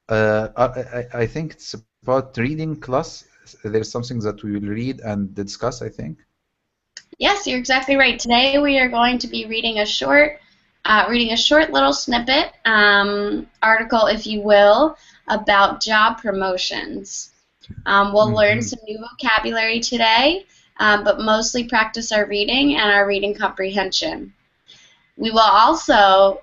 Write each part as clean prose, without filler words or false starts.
I think it's about reading class. There's something that we will read and discuss, I think. Yes, you're exactly right. Today we are going to be reading a short little snippet article, if you will, about job promotions. We'll learn some new vocabulary today, but mostly practice our reading and our reading comprehension. We will also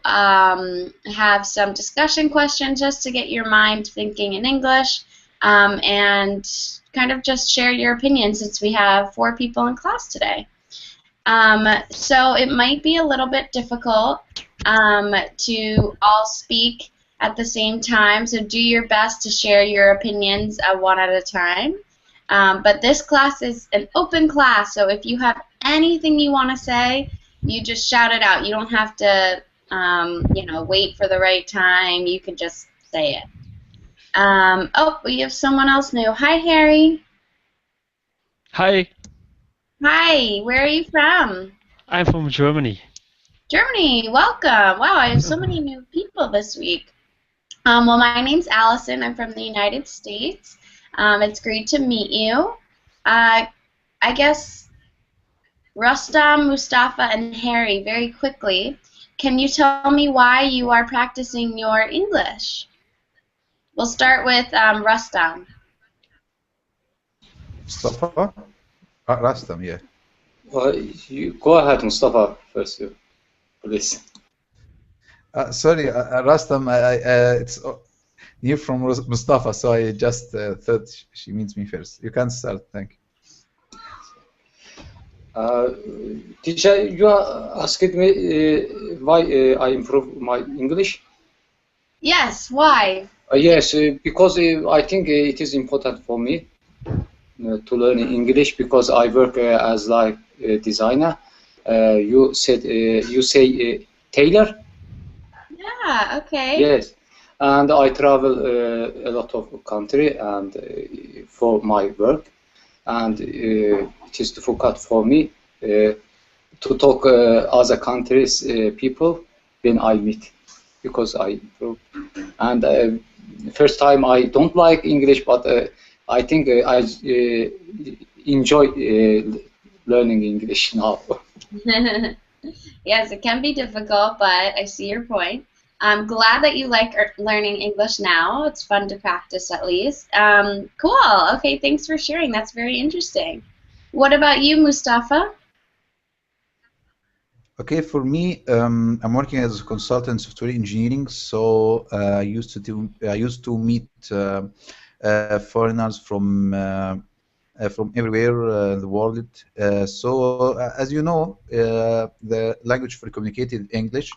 have some discussion questions just to get your mind thinking in English, and kind of just share your opinion since we have 4 people in class today. So it might be a little bit difficult to all speak at the same time, so do your best to share your opinions one at a time. But this class is an open class, so if you have anything you want to say, you just shout it out. You don't have to, wait for the right time. You can just say it. Oh, we have someone else new. Hi, Harry. Hi, Hi, where are you from? I'm from Germany. Germany, welcome. Wow, I have so many new people this week. Well, my name's Allison. I'm from the United States. It's great to meet you. I guess Rustam, Mustafa, and Harry, very quickly, can you tell me why you are practicing your English? We'll start with Rustam. Mustafa? Rastam, yeah. You go ahead, Mustafa, first, please. Sorry, Rastam, it's new from Mustafa, so I just thought she means me first. You can start, thank you. Teacher, you asked me why I improve my English? Yes, why? Yes, because I think it is important for me to learn English because I work as like a designer. You say tailor? Yeah, okay. Yes, and I travel a lot of country and for my work, and it is difficult for me to talk other countries people when I meet because I improve. And first time I don't like English, but I think I enjoy learning English now. Yes, it can be difficult, but I see your point. I'm glad that you like learning English now. It's fun to practice at least. Cool. Okay, thanks for sharing. That's very interesting. What about you, Mustafa? Okay, for me, I'm working as a consultant in software engineering, so I used to meet foreigners from everywhere in the world. So, as you know, the language for communicating English.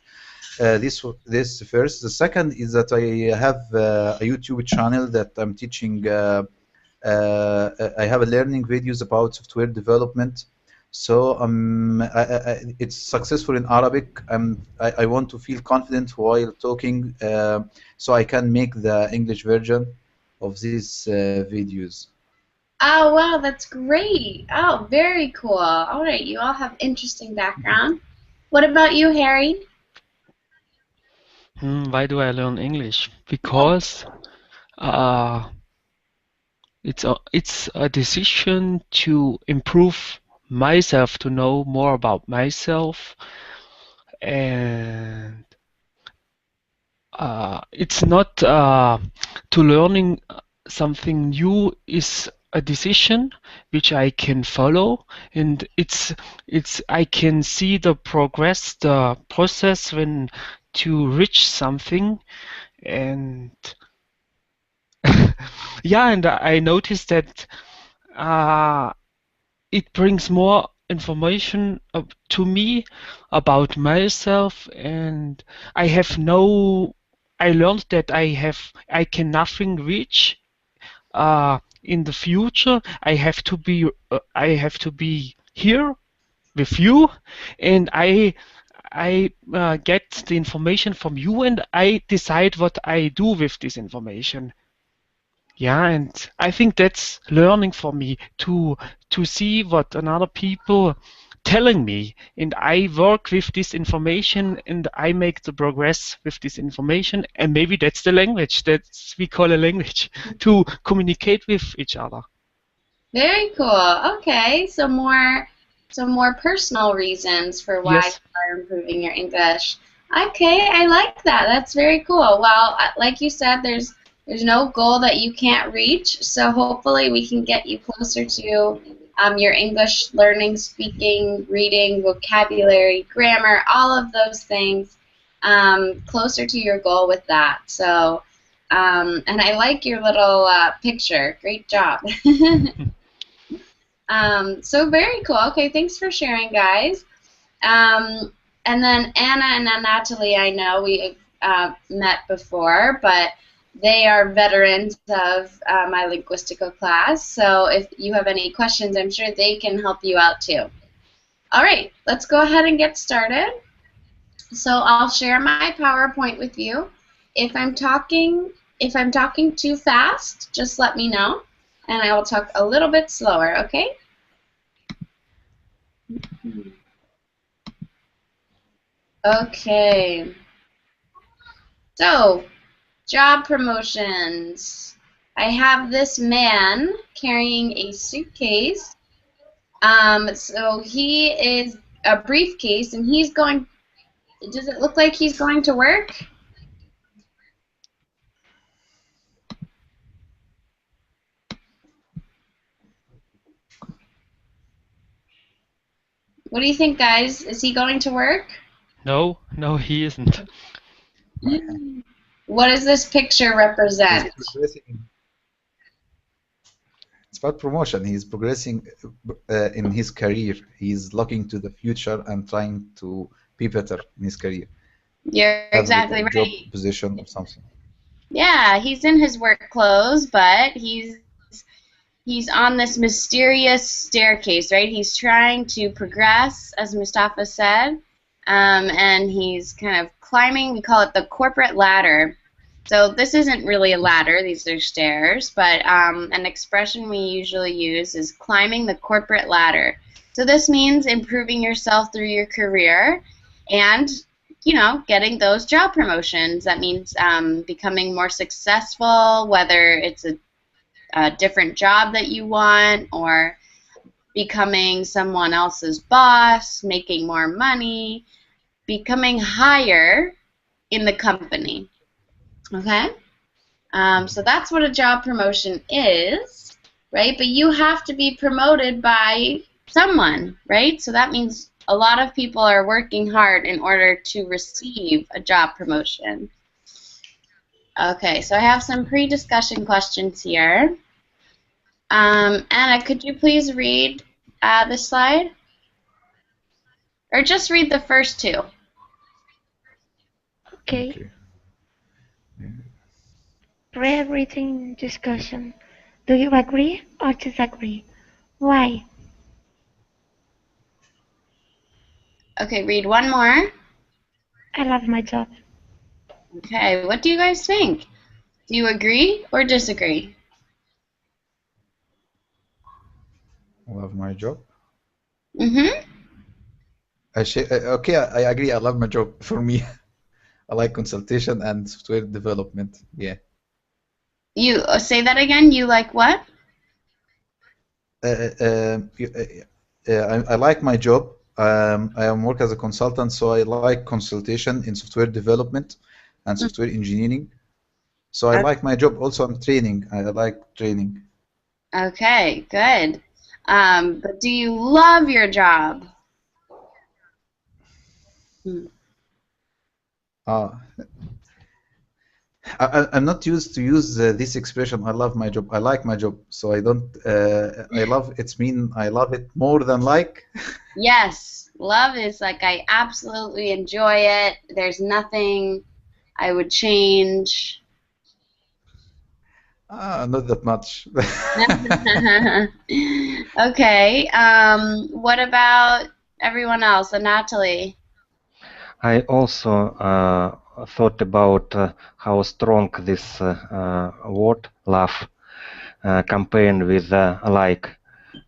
This first. The second is that I have a YouTube channel that I'm teaching. I have a learning videos about software development. So it's successful in Arabic. I want to feel confident while talking, so I can make the English version of these videos. Oh, wow, that's great. Oh, very cool. All right, you all have interesting background. What about you, Harry? Why do I learn English? Because it's a decision to improve myself, to know more about myself, and it's not to learning something new is a decision which I can follow, and it's I can see the progress, the process when to reach something, and yeah, and I noticed that it brings more information to me about myself, and I learned that I can nothing reach in the future. I have to be here with you, and I get the information from you, and I decide what I do with this information. Yeah, and I think that's learning for me to see what another people telling me, and I work with this information, and I make the progress with this information, and maybe that's the language that we call a language to communicate with each other. Very cool. Okay, so more personal reasons for why Yes. you are improving your English. Okay, I like that. That's very cool. Well, like you said, there's no goal that you can't reach. So hopefully we can get you closer to your English learning, speaking, reading, vocabulary, grammar, all of those things, closer to your goal with that. So, and I like your little picture. Great job. So very cool. Okay, thanks for sharing, guys. And then Anna and Natalie, I know we met before, but they are veterans of my Linguistico class. So if you have any questions, I'm sure they can help you out too. All right, let's go ahead and get started. So I'll share my PowerPoint with you. If I'm talking too fast, just let me know, and I will talk a little bit slower, okay? Okay. So, job promotions. I have this man carrying a suitcase. So he is a briefcase, and he's going. Does it look like he's going to work? What do you think, guys? Is he going to work? No, he isn't. What does this picture represent? He's progressing. It's about promotion. He's progressing in his career. He's looking to the future and trying to be better in his career. You're Have exactly a right. job position or something. Yeah, he's in his work clothes, but he's on this mysterious staircase, right? He's trying to progress, as Mustafa said, and he's kind of climbing. We call it the corporate ladder. So this isn't really a ladder; these are stairs. But an expression we usually use is climbing the corporate ladder. So this means improving yourself through your career, and getting those job promotions. That means becoming more successful, whether it's a different job that you want, or becoming someone else's boss, making more money, becoming higher in the company. Okay? So that's what a job promotion is, right? But you have to be promoted by someone, right? So that means a lot of people are working hard in order to receive a job promotion. Okay, so I have some pre-discussion questions here. Anna, could you please read this slide? Or just read the first two. Okay. Pre-written discussion. Do you agree or disagree? Why? Okay, read one more. I love my job. Okay, what do you guys think? Do you agree or disagree? I love my job. Mm-hmm. Okay, I agree. I love my job. For me, I like consultation and software development. Yeah. You say that again. You like what? I like my job. I work as a consultant, so I like consultation in software development and software engineering. So I like my job. Also, I'm training. I like training. Okay, good. But do you love your job? I'm not used to use this expression. I love my job. I like my job. So I don't. I love. It's mean I love it more than like. Yes, love is like I absolutely enjoy it. There's nothing I would change. Not that much. Okay. What about everyone else? Natalie? I also thought about how strong this word love campaign with like.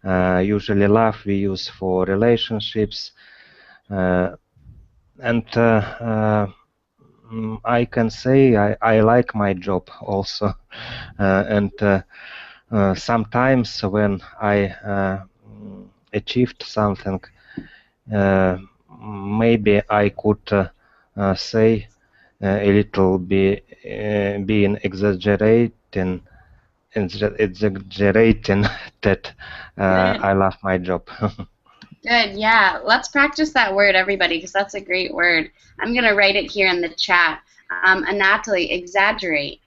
Usually love we use for relationships, and I can say I like my job also, and sometimes when I achieved something, maybe I could say a little bit being exaggerating that Good. I love my job. Good. Yeah. Let's practice that word, everybody, because that's a great word. I'm gonna write it here in the chat. Anatoly, exaggerate.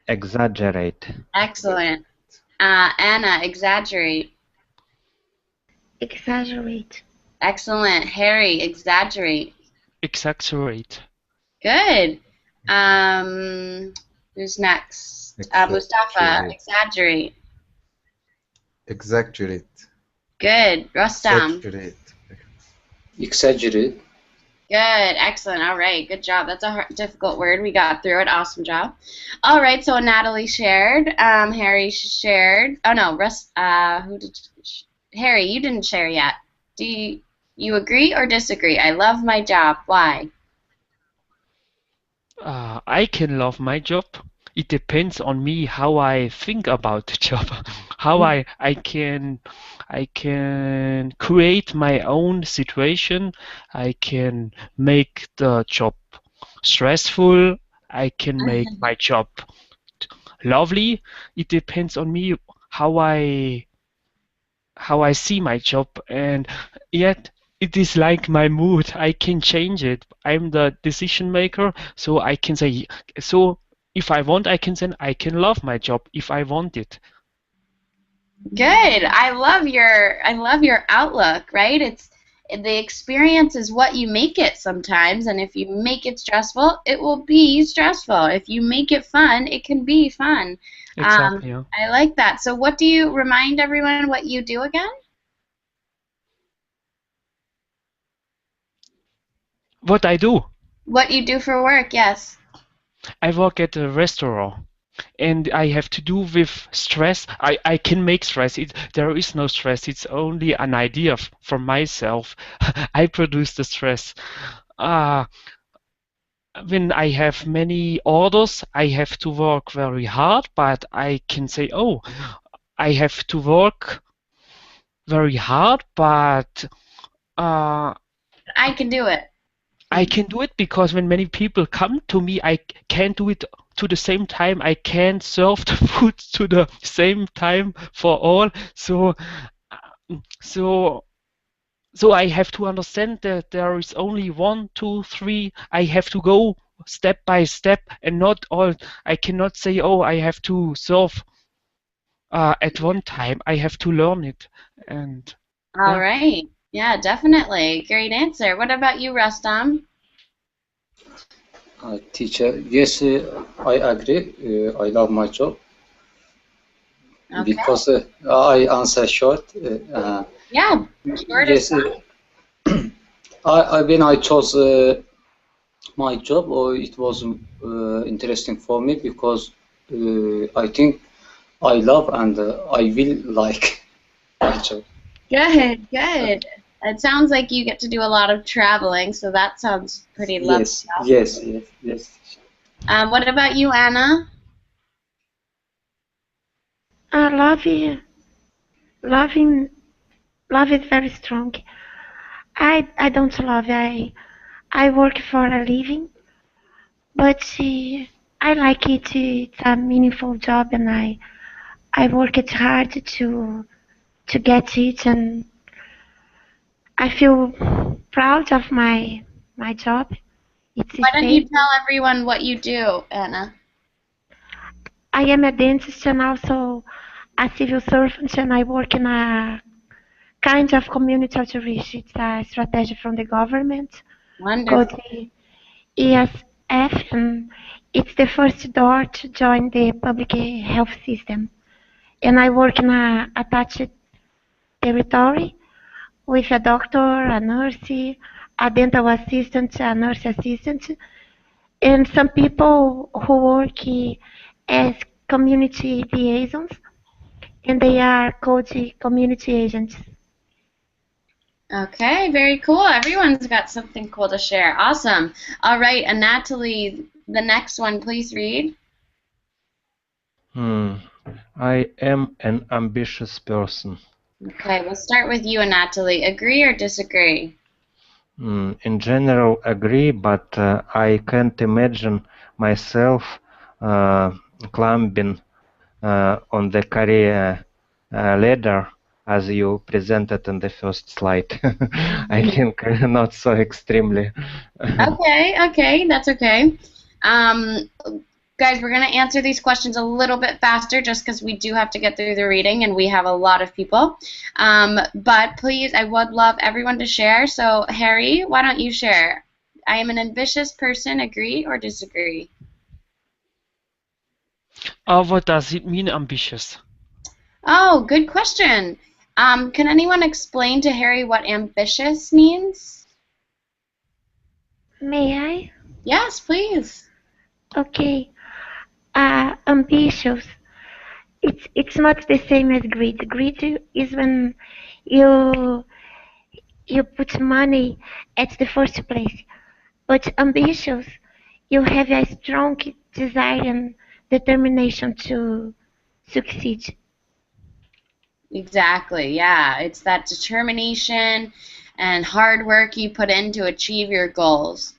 Exaggerate. Excellent. Anna, exaggerate. Exaggerate. Excellent. Harry, exaggerate. Exaggerate. Good. Who's next? Mustafa, exaggerate. Exaggerate. Good. Rustam. Exaggerate. Exaggerate. Good. Excellent. All right. Good job. That's a difficult word. We got through it. Awesome job. All right. So Natalie shared. Harry shared. Oh no. Harry, you didn't share yet. Do you agree or disagree? I love my job. Why? I can love my job. It depends on me how I think about the job, how I can create my own situation. I can make the job stressful. I can make my job lovely. It depends on me how I see my job, and yet it is like my mood. I can change it. I'm the decision maker, so I can say so. If I want, I can say I can love my job if I want it. Good. I love your outlook, right? It's the experience is what you make it sometimes, and if you make it stressful, it will be stressful. If you make it fun, it can be fun. Exactly. Yeah. I like that. So what do you remind everyone what you do again? What I do? What you do for work, yes. I work at a restaurant, and I have to do with stress. I can make stress. There is no stress. It's only an idea from myself. I produce the stress. When I have many orders, I have to work very hard, but I can say, oh, I have to work very hard, but I can do it. I can do it because when many people come to me, I can do it to the same time. I can serve the food to the same time for all. So I have to understand that there is only 1, 2, 3. I have to go step by step and not all. I cannot say, oh, I have to serve at one time. I have to learn it. And all right. Yeah, definitely. Great answer. What about you, Rustam? Teacher, yes, I agree. I love my job. Okay. Because I answer short. Yeah, short yes. When I chose my job, it was interesting for me because I think I love and I will like my job. Good, good. It sounds like you get to do a lot of traveling, so that sounds pretty lovely. Yes. What about you, Anna? Love is very strong. I don't love. I work for a living, but I like it. It's a meaningful job, and I work it hard to get it, and I feel proud of my job. Why don't you tell everyone what you do, Anna? I am a dentist and also a civil servant, and I work in a kind of community outreach. It's a strategy from the government. Wonderful. Called the ESF, and it's the first door to join the public health system. And I work in a attached territory with a doctor, a nurse, a dental assistant, a nurse assistant, and some people who work as community liaisons. and they are called community agents. Okay, very cool. Everyone's got something cool to share. Awesome. All right, and Natalie, the next one, please read. I am an ambitious person. Okay, we'll start with you and Natalie. Agree or disagree? In general, agree, but I can't imagine myself climbing on the career ladder as you presented in the first slide. I think not so extremely. Okay, that's okay. Guys, we're going to answer these questions a little bit faster just because we do have to get through the reading and we have a lot of people. But please, I would love everyone to share. So, Harry, why don't you share? I am an ambitious person. Agree or disagree? What does it mean, ambitious? Oh, good question. Can anyone explain to Harry what ambitious means? May I? Yes, please. Okay. Ambitious. It's not the same as greed. Greed is when you put money at the first place. But ambitious, you have a strong desire and determination to succeed. Exactly, yeah. It's that determination and hard work you put in to achieve your goals.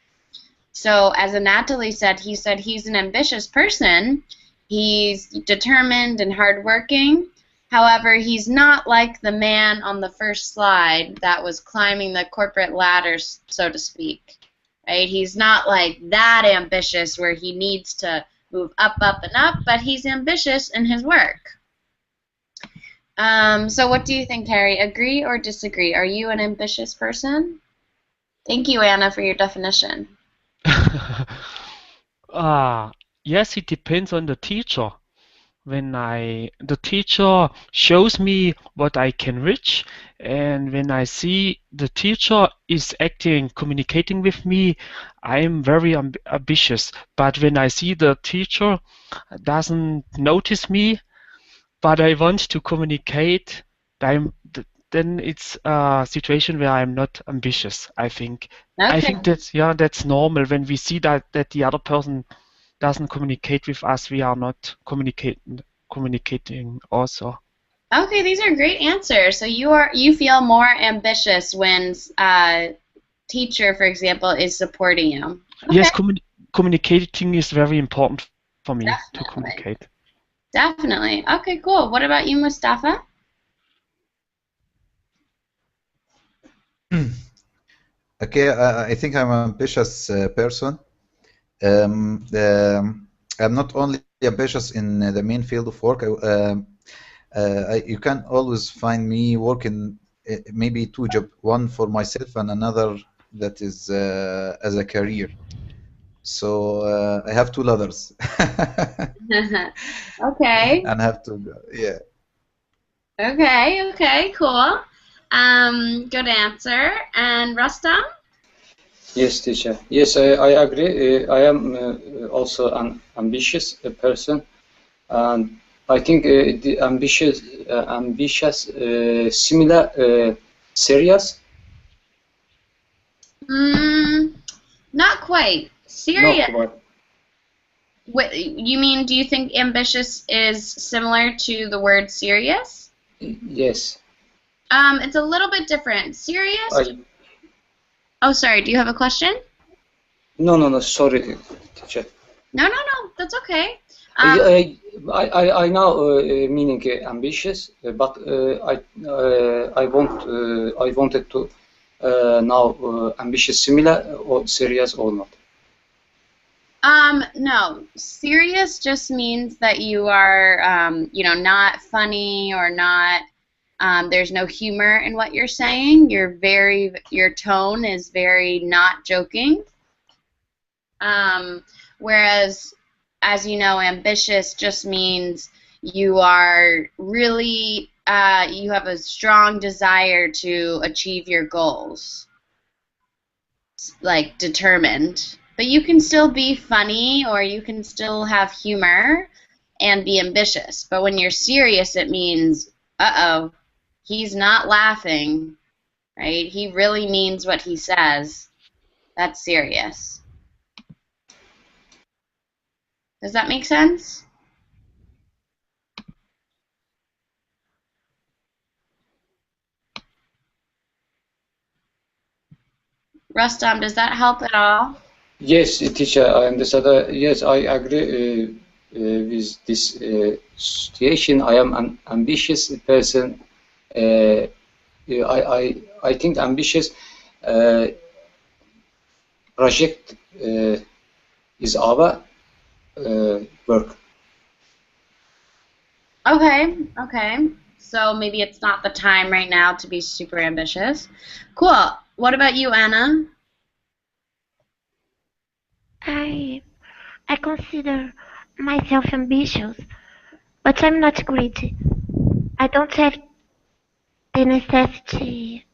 So, as Anatoly said he's an ambitious person. He's determined and hardworking. However, he's not like the man on the first slide that was climbing the corporate ladder, so to speak. Right? He's not like that ambitious where he needs to move up, up, and up, but he's ambitious in his work. So what do you think, Harry? Agree or disagree? Are you an ambitious person? Thank you, Anna, for your definition. Yes, it depends on the teacher. When the teacher shows me what I can reach, and when I see the teacher is acting, communicating with me, I am very ambitious. But when I see the teacher doesn't notice me, but I want to communicate, then it's a situation where I'm not ambitious, I think. Okay. I think that's normal. When we see that the other person doesn't communicate with us, we are not communicating also. Okay, these are great answers. So you feel more ambitious when teacher, for example, is supporting you. Okay. Yes, communicating is very important for me. Definitely. To communicate. Definitely. Okay, cool. What about you, Mustafa? Okay, I think I'm an ambitious person. I'm not only ambitious in the main field of work. You can always find me working maybe two jobs, one for myself and another that is as a career. So I have two ladders. Okay. And have to, yeah. Okay, cool. Good answer. And Rustam? Yes, teacher. Yes, I agree. I am also an ambitious person, and I think the ambitious, similar, serious. Not quite. Serious. Not quite. What, you mean, do you think ambitious is similar to the word serious? Yes. It's a little bit different. Serious? Oh, sorry. Do you have a question? No. Sorry, teacher. No. That's okay. I know meaning ambitious, but I wanted to know ambitious similar or serious or not. No. Serious just means that you are, not funny or not. There's no humor in what you're saying. Your tone is very not joking. Whereas, as you know, ambitious just means you are really, you have a strong desire to achieve your goals. Like determined. But you can still be funny or you can still have humor. and be ambitious. But when you're serious, it means, uh-oh, he's not laughing, right? He really means what he says. That's serious. Does that make sense? Rustam, does that help at all? Yes, teacher, I understand. Yes, I agree with this situation. I am an ambitious person. I think ambitious project is our work. Okay. So maybe it's not the time right now to be super ambitious. Cool. What about you, Anna? I consider myself ambitious, but I'm not greedy. I don't have the necessity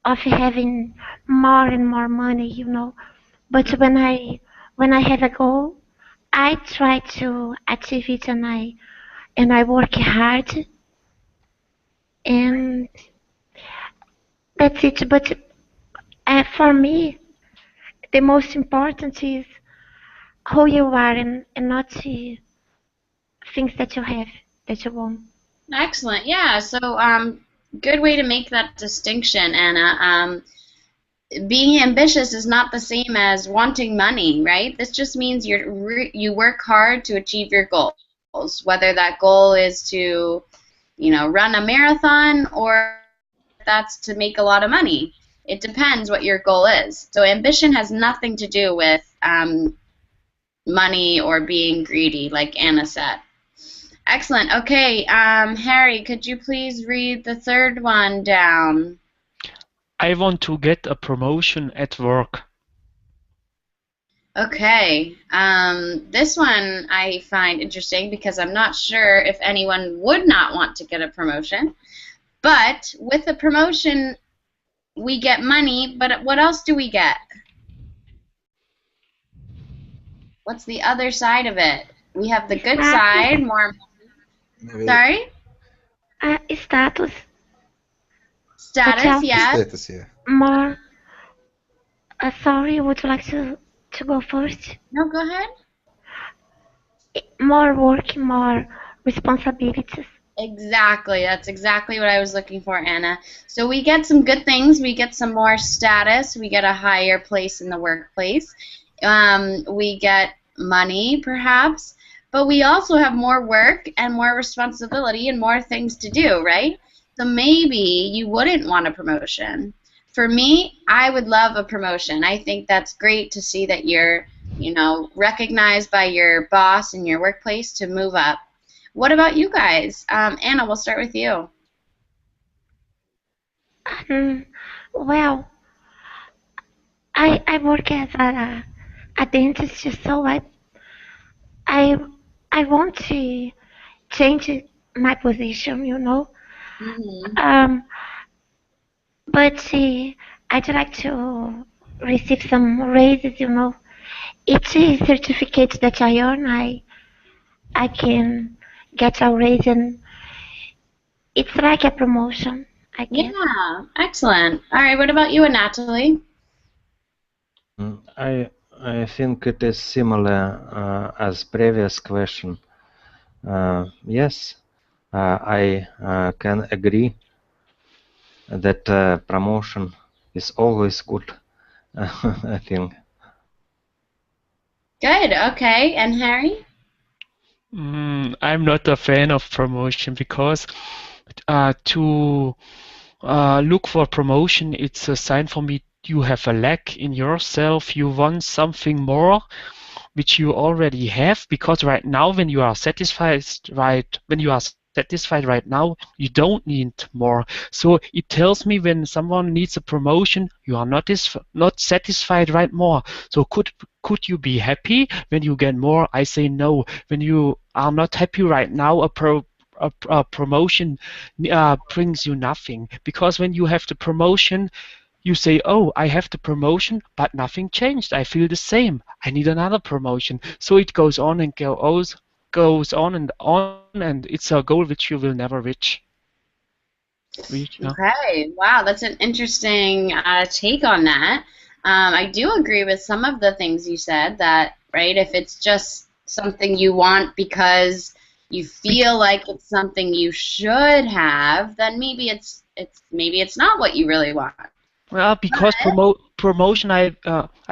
of having more and more money, you know. But when I have a goal, I try to achieve it, and I work hard, and that's it. But for me, the most important is who you are, and not the things that you have, that you want. Excellent. Yeah. So, good way to make that distinction, Anna. Being ambitious is not the same as wanting money, right? This just means you work hard to achieve your goals, whether that goal is to, run a marathon or that's to make a lot of money. It depends what your goal is. So ambition has nothing to do with money or being greedy, like Anna said. Excellent. Okay, Harry, could you please read the third one down? I want to get a promotion at work. Okay, this one I find interesting because I'm not sure if anyone would not want to get a promotion. But with a promotion, we get money, but what else do we get? What's the other side of it? We have the good side, more... Maybe Sorry? Status. Status, yes. status, yeah. More. Sorry, would you like to go first? No, go ahead. More work, more responsibilities. Exactly. That's exactly what I was looking for, Anna. So we get some good things. We get some more status. We get a higher place in the workplace. We get money, perhaps. But we also have more work and more responsibility and more things to do, right? So maybe you wouldn't want a promotion. For me, I would love a promotion. I think that's great to see that you're, recognized by your boss in your workplace to move up. What about you guys? Anna, we'll start with you. Well, I work as a dentist, so I want to change my position, Mm-hmm. But I'd like to receive some raises, Each certificate that I earn, I can get a raise, and it's like a promotion, I guess. Yeah, excellent. All right, what about you and Natalie? I think it is similar as previous question. Yes, I can agree that promotion is always good. I think. Good, okay. And Harry? I'm not a fan of promotion because to look for promotion, it's a sign for me you have a lack in yourself. You want something more, which you already have. Because right now, when you are satisfied right now, you don't need more. So it tells me when someone needs a promotion, you are not satisfied right more. So could you be happy when you get more? I say no. When you are not happy right now, a promotion brings you nothing. Because when you have the promotion, you say, oh, I have the promotion, but nothing changed. I feel the same. I need another promotion. So it goes on and goes. goes on, and it's a goal which you will never reach. Yeah. Okay, wow, that's an interesting take on that. I do agree with some of the things you said, that, right, if it's just something you want because you feel like it's something you should have, then maybe it's not what you really want. Well, because promotion, I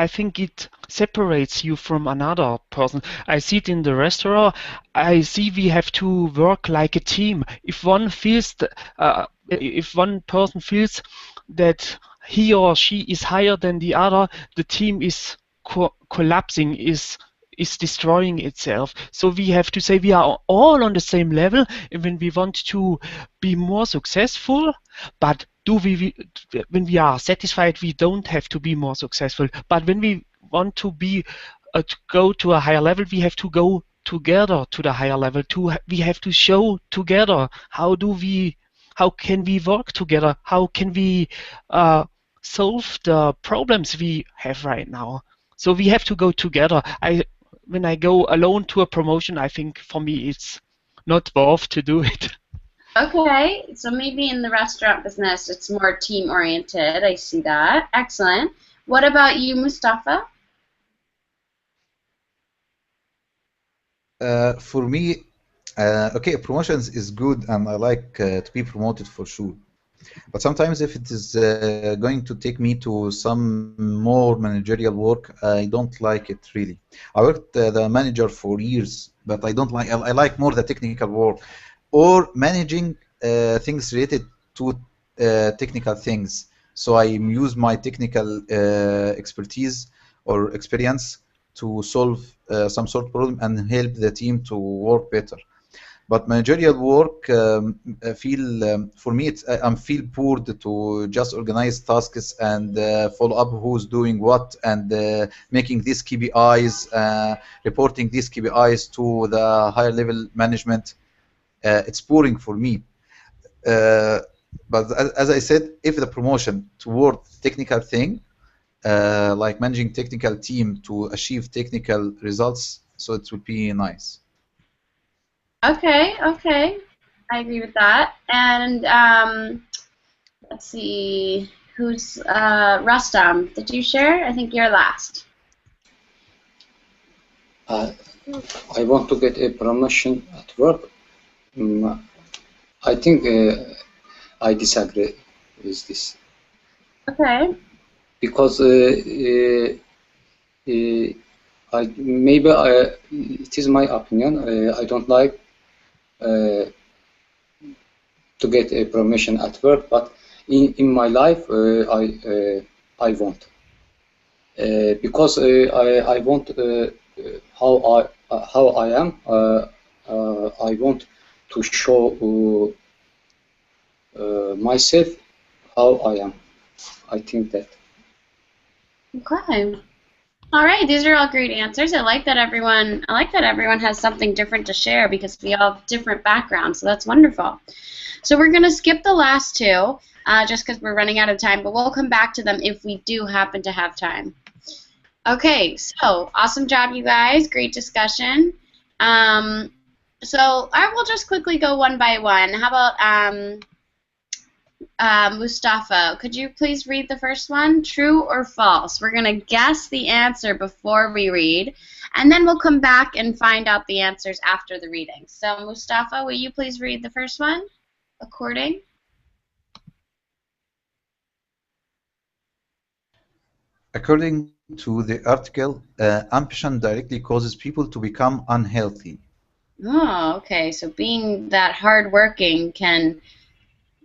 think it separates you from another person. I see it in the restaurant. I see we have to work like a team. If one person feels that he or she is higher than the other, the team is collapsing, is destroying itself. So we have to say we are all on the same level, and when we want to be more successful, but when we are satisfied, we don't have to be more successful. But when we want to go to a higher level, we have to go together to the higher level. We have to show together how can we work together? How can we solve the problems we have right now? So we have to go together. When I go alone to a promotion, I think for me it's not worth to do it. Okay, so maybe in the restaurant business it's more team-oriented. I see that. Excellent. What about you, Mustafa? For me, okay, promotions is good, and I like to be promoted for sure. But sometimes if it is going to take me to some more managerial work, I don't like it really. I worked the manager for years, but I don't like. I like more the technical work, or managing things related to technical things. So I use my technical expertise or experience to solve some sort of problem and help the team to work better. But managerial work, for me, I'm feel bored to just organize tasks and follow up who's doing what, and making these KPIs, reporting these KPIs to the higher level management. It's boring for me. But as I said, if the promotion toward technical thing, like managing technical team to achieve technical results, so it would be nice. Okay, I agree with that. And let's see, who's Rustam? Did you share? I think you're last. I want to get a promotion at work. I think I disagree with this. Okay. Because it is my opinion. I don't like to get a promotion at work, but in my life I want, because I want how I am. I want to show myself how I am. I think that. Okay. All right, these are all great answers. I like that everyone has something different to share, because we all have different backgrounds, so that's wonderful. So we're going to skip the last two just because we're running out of time, but we'll come back to them if we do happen to have time. Okay, so awesome job, you guys. Great discussion. So I will just quickly go one by one. How about Mustafa, could you please read the first one? True or false? We're going to guess the answer before we read, and then we'll come back and find out the answers after the reading. So, Mustafa, will you please read the first one? According? According to the article, ambition directly causes people to become unhealthy. Oh, okay. So being that hardworking can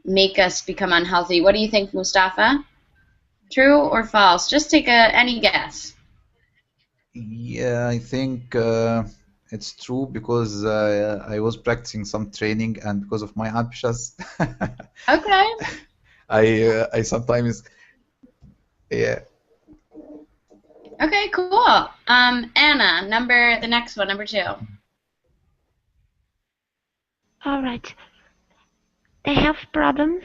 make us become unhealthy. What do you think, Mustafa? True or false? Just take any guess. Yeah, I think it's true, because I was practicing some training, and because of my ambitions, Okay. I sometimes, yeah. Okay, cool. Anna, the next one, number 2. All right. They have problems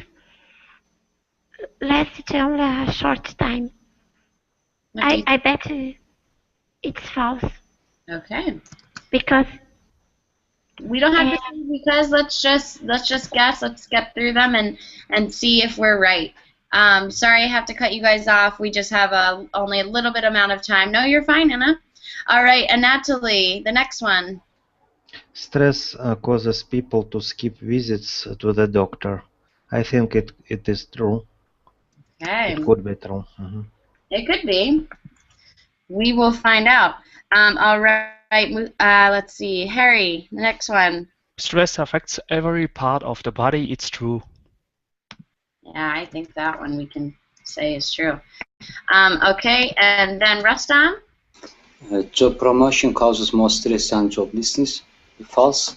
lasted only a short time. I bet it's false. Okay. Because We don't have to see because let's just guess. Let's get through them and see if we're right. Sorry, I have to cut you guys off. We just have only a little bit amount of time. No, you're fine, Anna. All right, and Natalie, the next one. Stress causes people to skip visits to the doctor. I think it is true. Okay. It could be true. Mhm. It could be. We will find out. All right. Let's see. Harry, the next one. Stress affects every part of the body. It's true. Yeah, I think that one we can say is true. Okay, and then Rustam. Job promotion causes more stress than joblessness. False.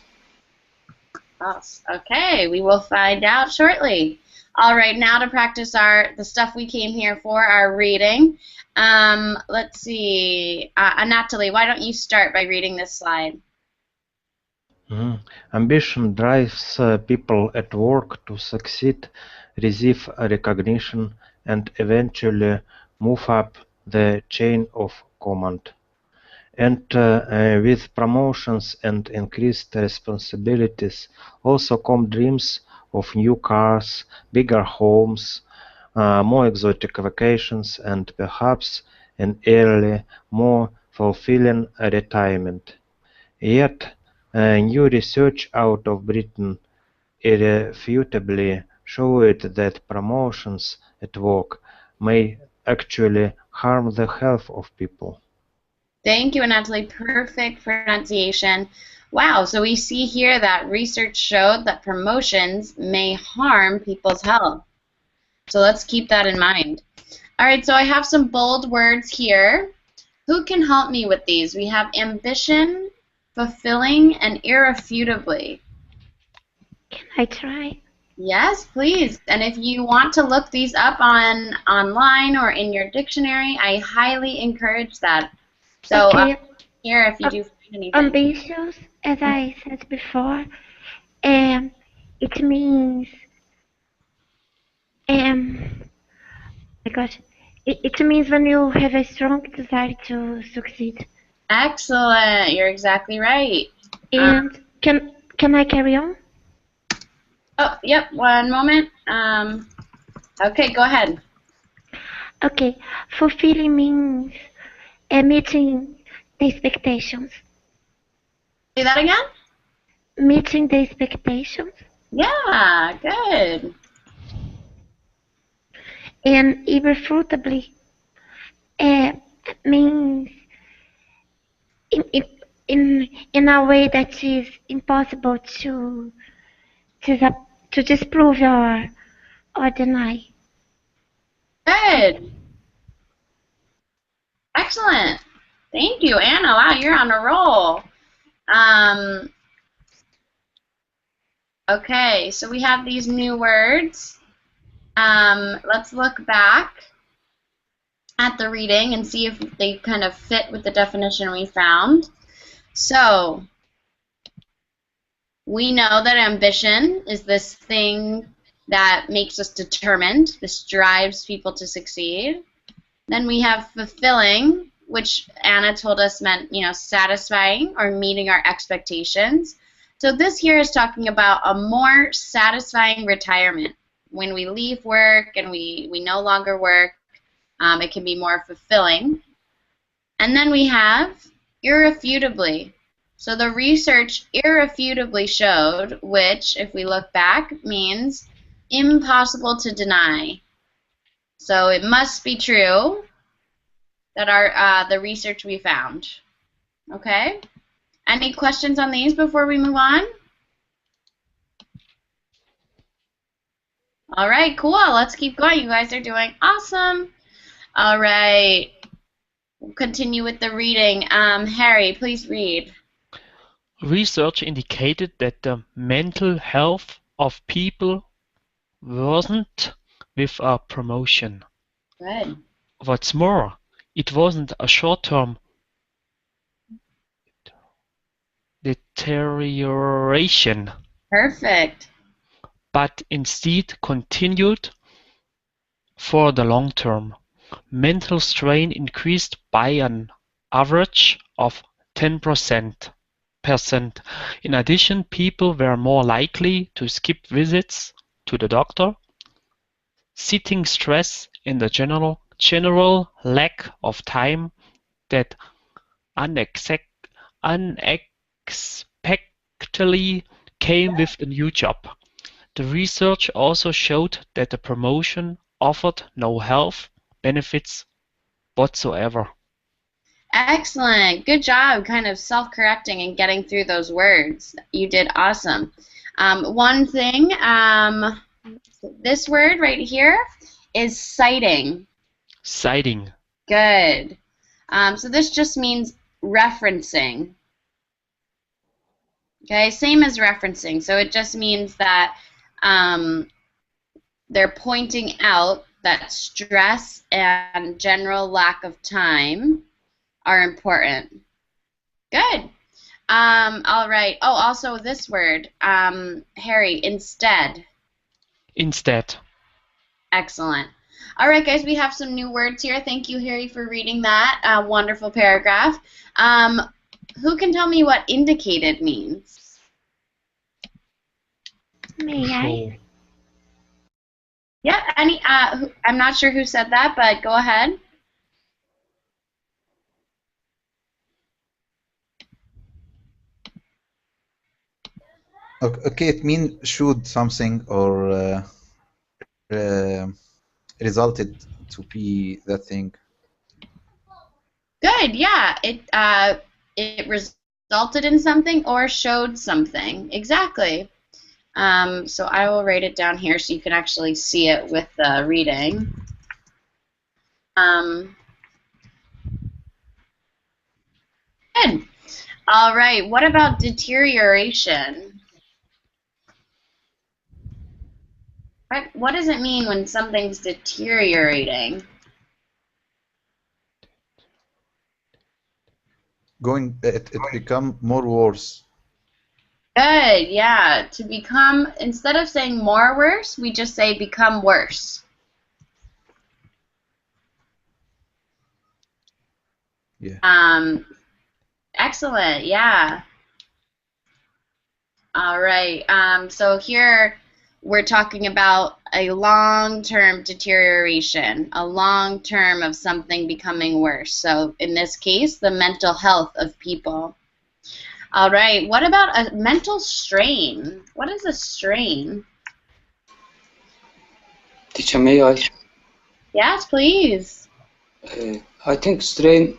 False. Okay, we will find out shortly. All right, now to practice the stuff we came here for, our reading. Let's see. Natalie, why don't you start by reading this slide? Ambition drives people at work to succeed, receive recognition, and eventually move up the chain of command. And with promotions and increased responsibilities also come dreams of new cars, bigger homes, more exotic vacations, and perhaps an early, more fulfilling retirement. Yet, new research out of Britain irrefutably showed that promotions at work may actually harm the health of people. Thank you, Natalie. Perfect pronunciation. Wow, so we see here that research showed that promotions may harm people's health. So let's keep that in mind. All right, so I have some bold words here. Who can help me with these? We have ambition, fulfilling, and irrefutably. Can I try? Yes, please. And if you want to look these up online or in your dictionary, I highly encourage that. So Okay. here, if you do find anything. Ambitious, as I said before, it means because it means when you have a strong desire to succeed. Excellent. You're exactly right. And can I carry on? Oh, yep. One moment. Okay, go ahead. Okay. Fulfilling means meeting the expectations. Say that again? Meeting the expectations. Yeah, good. And irrefutably means in a way that is impossible to disprove or deny. Good. Excellent. Thank you, Anna. Wow, you're on a roll. Okay, so we have these new words. Let's look back at the reading and see if they kind of fit with the definition we found. So, we know that ambition is this thing that makes us determined. This drives people to succeed. Then we have fulfilling, which Anna told us meant, satisfying or meeting our expectations. So this here is talking about a more satisfying retirement. When we leave work and we no longer work, it can be more fulfilling. And then we have irrefutably. So the research irrefutably showed, which, if we look back, means impossible to deny. So it must be true that the research we found. Okay? Any questions on these before we move on? All right, cool. Let's keep going. You guys are doing awesome. All right. We'll continue with the reading. Harry, please read. Research indicated that the mental health of people worsened with a promotion. Good. What's more, it wasn't a short-term deterioration, Perfect. but instead continued for the long term. Mental strain increased by an average of 10%. percent. In addition, people were more likely to skip visits to the doctor, citing stress and the general lack of time that unexpectedly came with the new job. The research also showed that the promotion offered no health benefits whatsoever. Excellent. Good job kind of self-correcting and getting through those words. You did awesome. One thing, this word right here is citing. Citing. Good. So this just means referencing. Okay, same as referencing. So it just means that they're pointing out that stress and general lack of time are important. Good. All right. Oh, also this word, Harry, instead. Instead. Excellent. All right, guys, we have some new words here. Thank you, Harry, for reading that wonderful paragraph. Who can tell me what indicated means? May I? Yeah, I'm not sure who said that, but go ahead. Okay, it means should something or resulted to be that thing. Good, yeah. It resulted in something or showed something. Exactly. So I will write it down here so you can actually see it with the reading. Good. All right. What about deterioration? What does it mean when something's deteriorating? It become more worse. Good, yeah. To become, instead of saying more worse, we just say become worse. Yeah. Excellent, yeah. All right. So here we're talking about a long-term deterioration, a long term of something becoming worse. So in this case, the mental health of people. All right. What about a mental strain? What is a strain? Teacher, may I? Yes, please. I think strain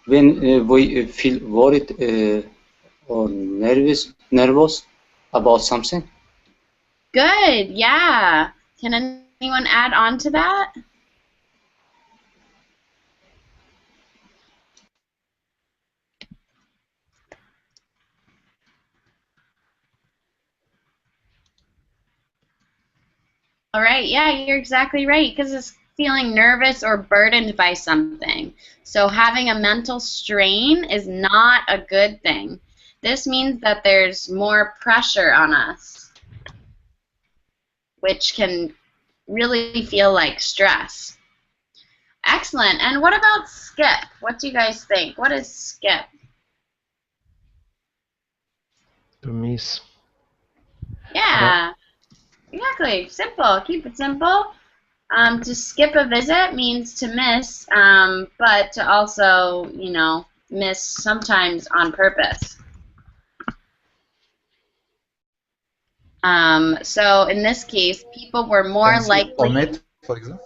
when we feel worried or nervous about something. Good, yeah. Can anyone add on to that? All right, yeah, you're exactly right, because it's feeling nervous or burdened by something. So having a mental strain is not a good thing. This means that there's more pressure on us, which can really feel like stress. Excellent. And what about skip? What do you guys think? What is skip? To miss. Yeah, exactly. Simple. Keep it simple. To skip a visit means to miss, but to also, you know, miss sometimes on purpose. So in this case, people were more likely. Omit, for example.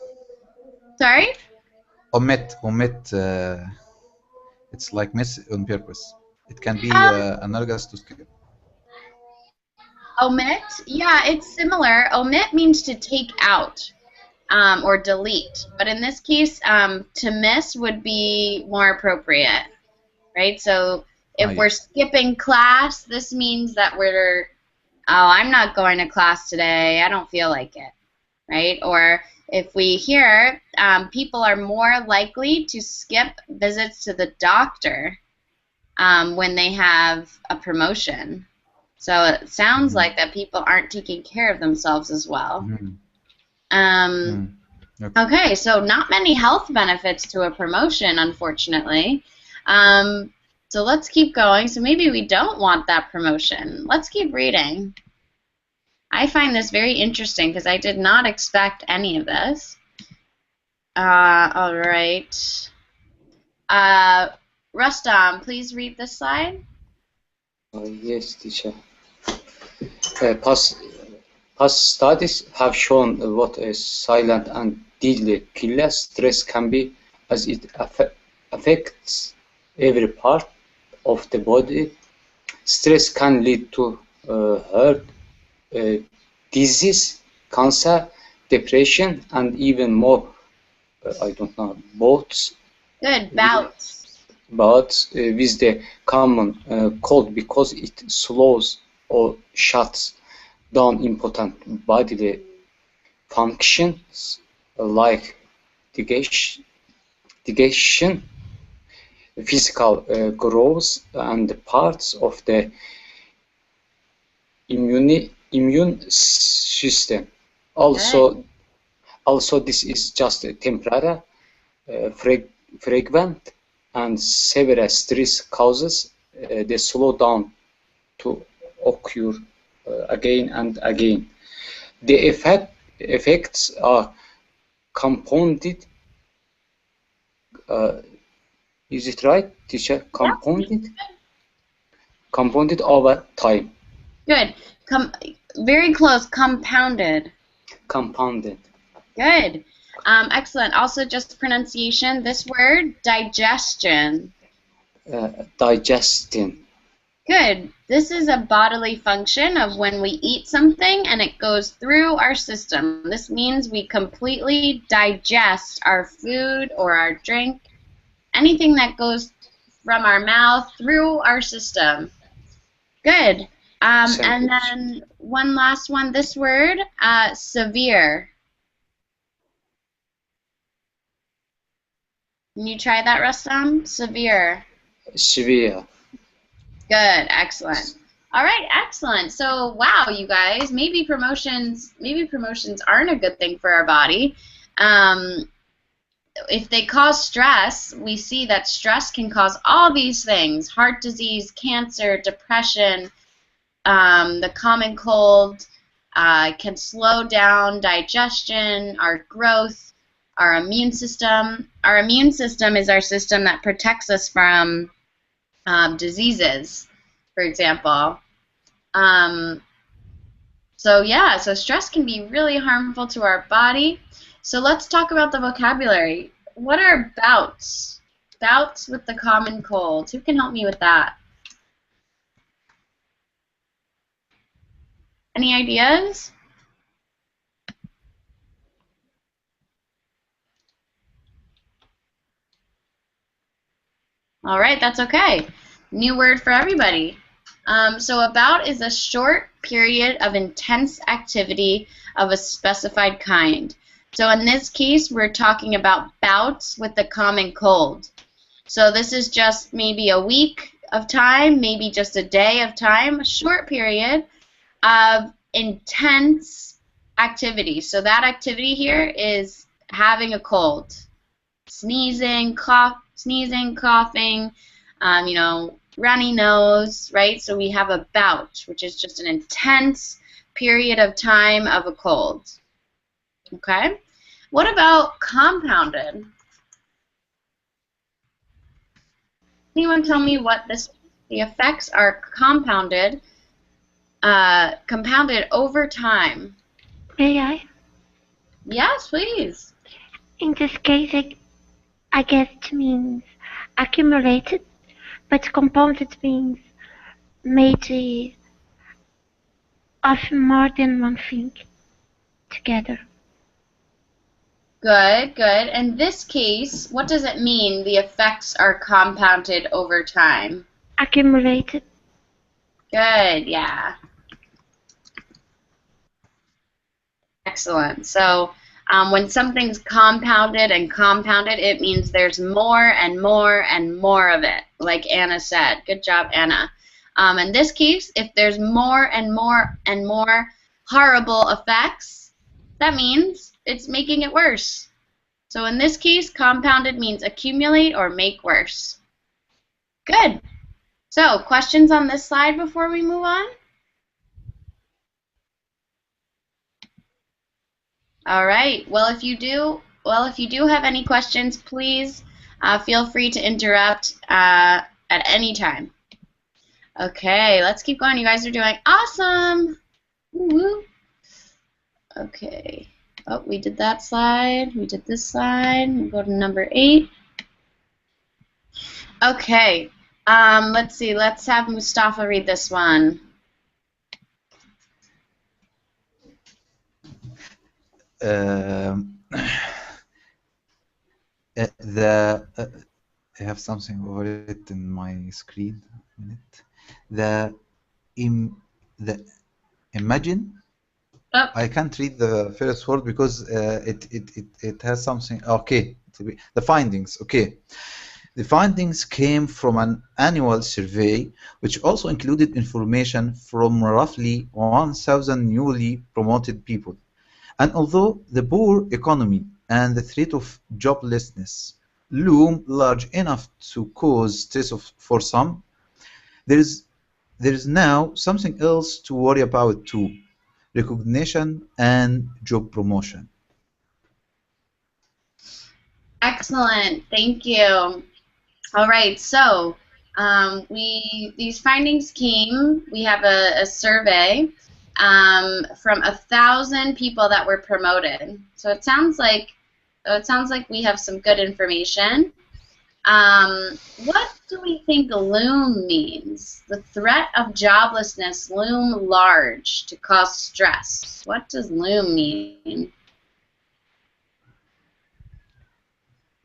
Sorry? Omit. It's like miss on purpose. It can be analogous to skip. Omit? Yeah, it's similar. Omit means to take out. Or delete. But in this case, to miss would be more appropriate, right? So if we're skipping class, this means that we're, oh, I'm not going to class today. I don't feel like it, right? Or if we hear people are more likely to skip visits to the doctor when they have a promotion. So it sounds like that people aren't taking care of themselves as well. Okay, so not many health benefits to a promotion, unfortunately. So let's keep going. So maybe we don't want that promotion. Let's keep reading. I find this very interesting because I did not expect any of this. All right. Rustam, please read this slide. Yes, teacher. Past studies have shown what a silent and deadly killer stress can be, as it affects every part of the body. Stress can lead to heart disease, cancer, depression, and even more. I don't know, bouts. Good, bouts. But with the common cold, because it slows or shuts down important bodily functions like digestion, physical growth, and parts of the immune system. Also, this is just temporary, frequent, and severe stress causes the slowdown to occur again and again. The effects are compounded. Is it right, teacher? Compounded? Compounded over time. Good. Very close. Compounded. Compounded. Good. Excellent. Also, just pronunciation. This word, digestion. Digestion. Good. This is a bodily function of when we eat something and it goes through our system. This means we completely digest our food or our drink, anything that goes from our mouth through our system. Good. And then one last one, this word, severe. Can you try that, Rustam? Severe. Severe. Good, excellent. All right, excellent. So, wow, you guys, maybe promotions aren't a good thing for our body. If they cause stress, we see that stress can cause all these things: heart disease, cancer, depression, the common cold, can slow down digestion, our growth, our immune system. Our immune system is our system that protects us from diseases, for example. So yeah, so stress can be really harmful to our body. So let's talk about the vocabulary. What are bouts? Bouts with the common cold. Who can help me with that? Any ideas? All right, that's okay. New word for everybody. So a bout is a short period of intense activity of a specified kind. So in this case, we're talking about bouts with the common cold. So this is just maybe a week of time, maybe just a day of time, a short period of intense activity. So that activity here is having a cold, sneezing, coughing, you know, runny nose, right? So we have a bout, which is just an intense period of time of a cold. Okay? What about compounded? Anyone tell me what the effects are compounded over time? May I? Yes, please. In this case, I guess it means accumulated, but compounded means made of more than one thing together. Good, good. In this case, what does it mean the effects are compounded over time? Accumulated. Good, yeah. Excellent. So when something's compounded, it means there's more and more and more of it, like Anna said. Good job, Anna. In this case, if there's more and more and more horrible effects, that means it's making it worse. So in this case, compounded means accumulate or make worse. Good. So, questions on this slide before we move on? All right. Well, if you do have any questions, please feel free to interrupt at any time. Okay, let's keep going. You guys are doing awesome. Woo-woo. Okay. Oh, we did that slide. We did this slide. We'll go to number 8. Okay. Let's see. Let's have Mustafa read this one. I have something over it in my screen. A minute. Imagine. Oh. I can't read the first word because it has something. Okay, the findings. Okay, the findings came from an annual survey, which also included information from roughly 1,000 newly promoted people. And although the poor economy and the threat of joblessness loom large enough to cause stress for some, there is now something else to worry about too: recognition and job promotion. Excellent, thank you. All right, so these findings came. We have a survey from 1,000 people that were promoted. So it sounds like we have some good information. What do we think loom means? The threat of joblessness loom large to cause stress. What does loom mean?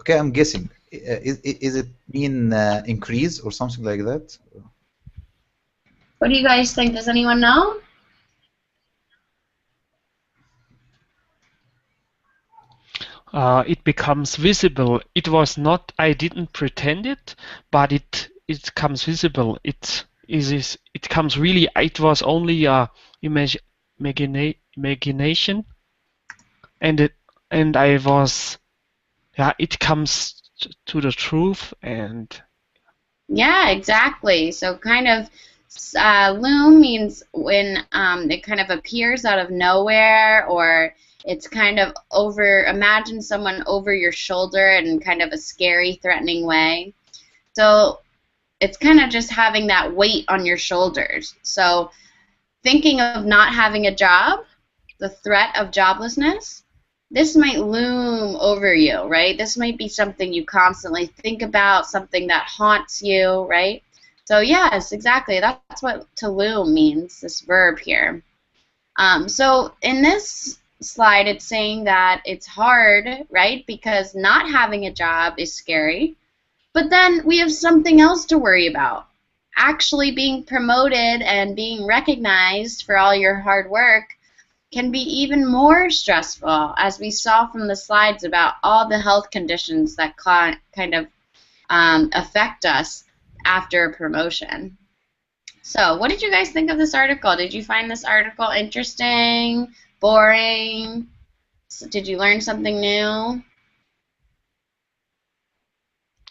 Okay, I'm guessing. Is it mean increase or something like that? What do you guys think? Does anyone know? It becomes visible. It was not. I didn't pretend it, but it comes visible. It comes really. It was only imagination, and I was. Yeah, it comes to the truth, and yeah, exactly. So kind of loom means when it kind of appears out of nowhere, or it's kind of imagine someone over your shoulder in kind of a scary, threatening way. So it's kind of just having that weight on your shoulders. So thinking of not having a job, the threat of joblessness, this might loom over you, right? This might be something you constantly think about, something that haunts you, right? So yes, exactly. That's what to loom means, this verb here. So in this slide, it's saying that it's hard, right? Because not having a job is scary. But then we have something else to worry about. Actually being promoted and being recognized for all your hard work can be even more stressful, as we saw from the slides about all the health conditions that kind of affect us after a promotion. So what did you guys think of this article? Did you find this article interesting, boring? Did you learn something new?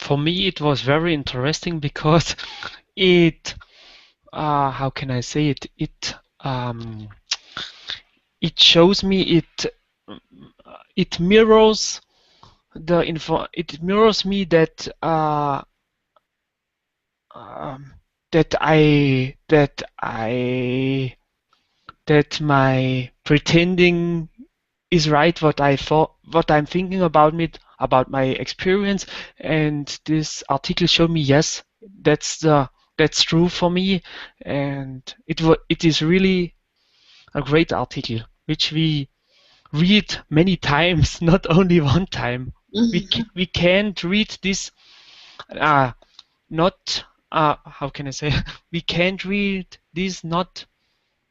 For me, it was very interesting because it, how can I say it? It shows me it mirrors the info. It mirrors me that that my pretending is right. What I thought, what I'm thinking about my experience, and this article showed me yes, that's true for me, and it is really a great article which we read many times, not only one time. We can't read this not how can I say we can't read this not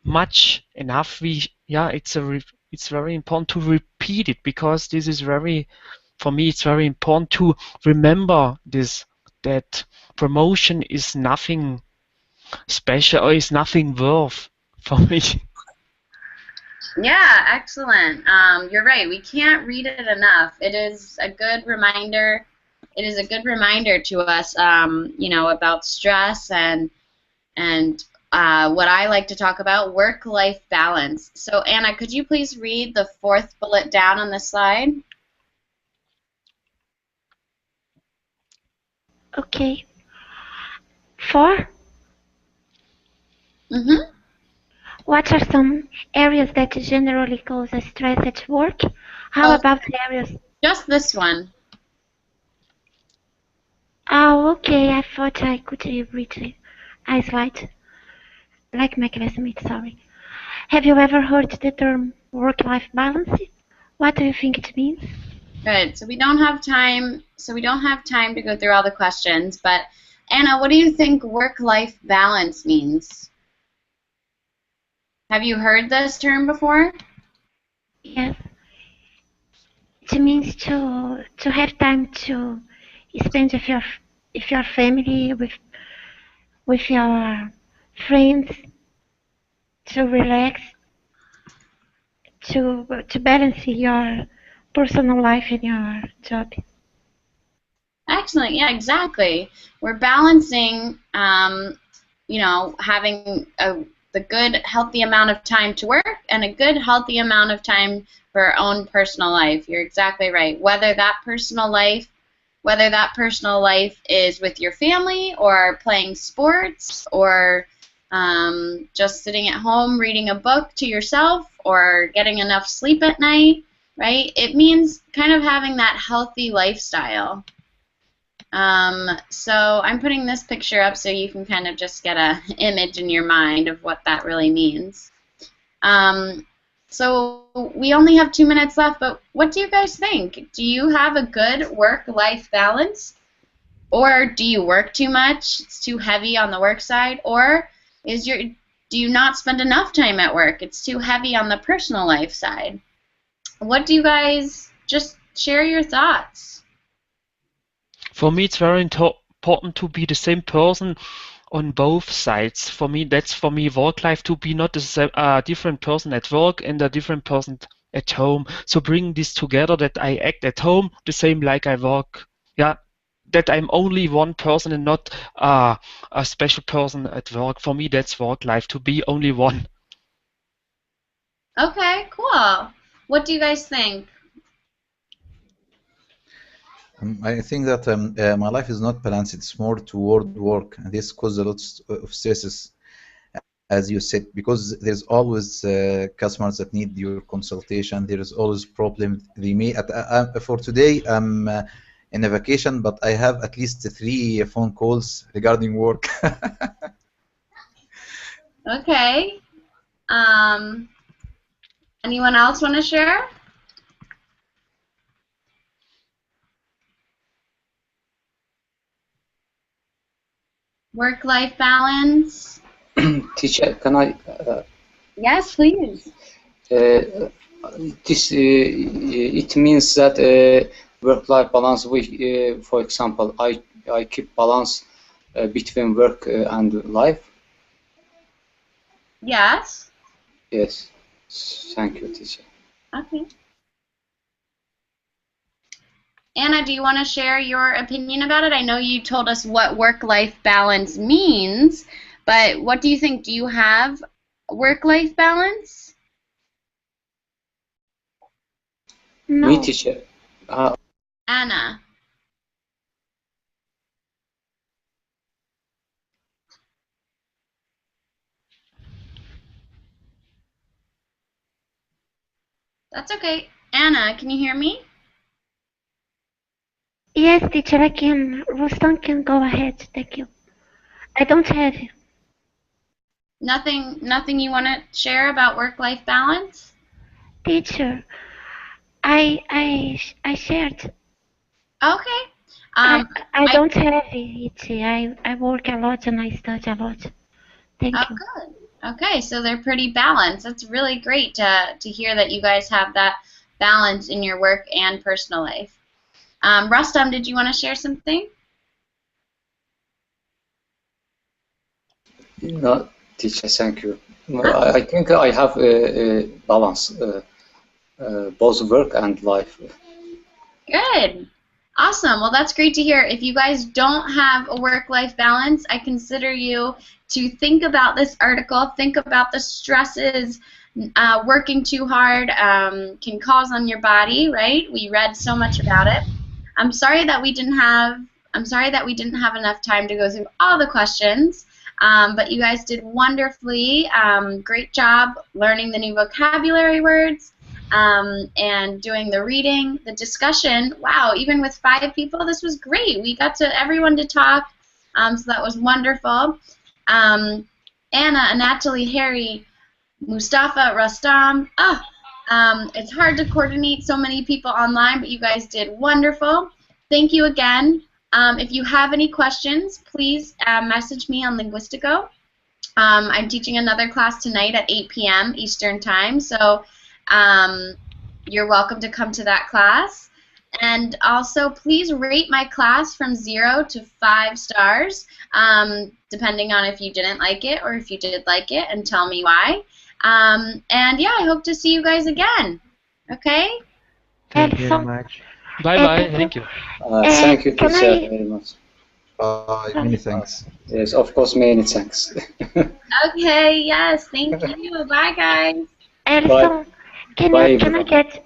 much enough. It's very important to repeat it, because this is for me it's very important to remember this, that promotion is nothing special or is nothing worth for me. Yeah, excellent. You're right. We can't read it enough. It is a good reminder it is a good reminder to us, you know, about stress and what I like to talk about, work-life balance. So, Anna, could you please read the fourth bullet down on the slide? Okay. 4. Mm-hmm. What are some areas that generally cause stress at work? How Oh. about areas? Just this one. Oh, okay. I thought I could read it. I slide. Like my classmate, sorry. Have you ever heard the term work-life balance? What do you think it means? Good. So we don't have time. To go through all the questions. But Anna, what do you think work-life balance means? Have you heard this term before? Yes. It means to have time to spend with your family, with your friends, to relax, to balance your personal life and your job. Excellent. Yeah, exactly. We're balancing, you know, having the good, healthy amount of time to work and a good, healthy amount of time for our own personal life. You're exactly right. Whether that personal life is with your family or playing sports or just sitting at home reading a book to yourself or getting enough sleep at night, right? It means kind of having that healthy lifestyle. So I'm putting this picture up so you can kind of just get an image in your mind of what that really means. So we only have 2 minutes left, but what do you guys think? Do you have a good work-life balance? Or do you work too much? It's too heavy on the work side? Or do you not spend enough time at work? It's too heavy on the personal life side. What do you guys, just share your thoughts. For me, it's very important to be the same person on both sides. For me, that's work life, to be not a different person at work and a different person at home. So bring this together, that I act at home the same like I work. Yeah, that I'm only one person and not a special person at work. For me, that's work life, to be only one. Okay, cool. What do you guys think? I think that my life is not balanced. It's more toward work, and this causes a lot of stresses, as you said, because there's always customers that need your consultation. There is always problem. They may for today I'm in a vacation, but I have at least 3 phone calls regarding work. Okay. Anyone else want to share? Work-life balance? Teacher, can I? Yes, please. This it means that work-life balance. For example, I keep balance between work and life. Yes. Yes. Thank you, teacher. Okay. Anna, do you want to share your opinion about it? I know you told us what work-life balance means, but what do you think? Do you have work-life balance? No. Me, teacher. Anna. That's okay. Anna, can you hear me? Yes, teacher, I can. Rustam can go ahead. Thank you. I don't have. Nothing you want to share about work-life balance? Teacher, I shared. Okay. I don't have it. I work a lot and I study a lot. Thank you. Good. Okay, so they're pretty balanced. That's really great to hear that you guys have that balance in your work and personal life. Rustam, did you want to share something? No, teacher, thank you. I think I have a balance, both work and life. Good. Awesome. Well, that's great to hear. If you guys don't have a work-life balance, I consider you to think about this article, think about the stresses working too hard can cause on your body, right? We read so much about it. I'm sorry that we didn't have enough time to go through all the questions, but you guys did wonderfully. Great job learning the new vocabulary words and doing the reading, the discussion. Wow, even with 5 people, this was great. We got to everyone to talk, so that was wonderful. Anna, Natalie, Harry, Mustafa, Rustam. It's hard to coordinate so many people online, but you guys did wonderful. Thank you again. If you have any questions, please message me on Linguistico. I'm teaching another class tonight at 8 p.m. Eastern Time, so you're welcome to come to that class. And also, please rate my class from 0 to 5 stars, depending on if you didn't like it or if you did like it, and tell me why. And yeah, I hope to see you guys again. Okay? Thank you very much. Bye-bye. Thank you. Thank you, teacher, very much. Many thanks. Yes, of course, many thanks. Okay, yes, thank you. Bye, guys. Elson, can I get